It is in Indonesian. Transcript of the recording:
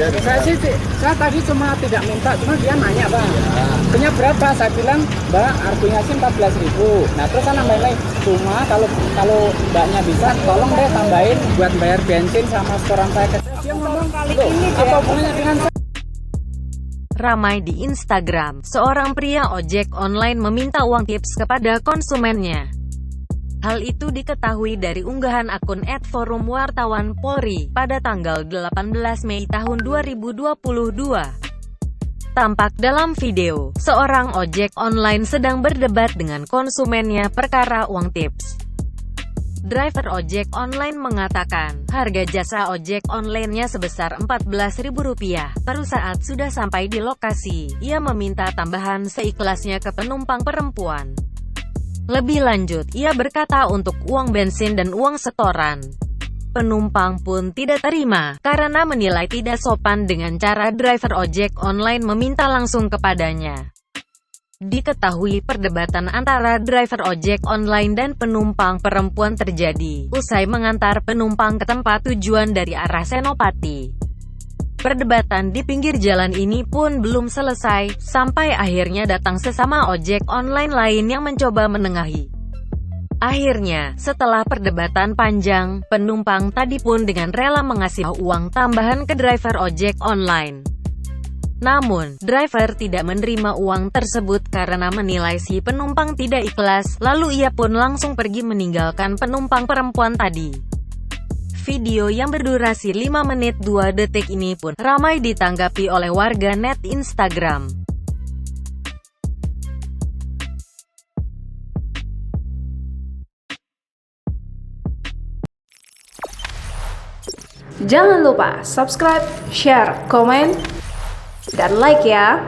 dia. Saya tadi cuma tidak minta, cuma dia nanya bang, punya berapa? Saya bilang mbak artinya sih 14.000. Nah terus saya nambahin lagi, cuma kalau mbaknya bisa, tolong deh tambahin buat bayar bensin sama setoran saya. Dia ngomong kali ini apa hubungannya dengan saya? Ramai di Instagram, seorang pria ojek online meminta uang tips kepada konsumennya. Hal itu diketahui dari unggahan akun @forumwartawanpolri pada tanggal 18 Mei tahun 2022. Tampak dalam video, seorang ojek online sedang berdebat dengan konsumennya perkara uang tips. Driver ojek online mengatakan, harga jasa ojek online-nya sebesar Rp14.000. Baru saat sudah sampai di lokasi, ia meminta tambahan seikhlasnya ke penumpang perempuan. Lebih lanjut, ia berkata untuk uang bensin dan uang setoran. Penumpang pun tidak terima, karena menilai tidak sopan dengan cara driver ojek online meminta langsung kepadanya. Diketahui perdebatan antara driver ojek online dan penumpang perempuan terjadi usai mengantar penumpang ke tempat tujuan dari arah Senopati. Perdebatan di pinggir jalan ini pun belum selesai, sampai akhirnya datang sesama ojek online lain yang mencoba menengahi. Akhirnya, setelah perdebatan panjang, penumpang tadi pun dengan rela mengasih uang tambahan ke driver ojek online. Namun, driver tidak menerima uang tersebut karena menilai si penumpang tidak ikhlas, lalu ia pun langsung pergi meninggalkan penumpang perempuan tadi. Video yang berdurasi 5 menit 2 detik ini pun ramai ditanggapi oleh warga net Instagram. Jangan lupa subscribe, share, komen, dan like ya.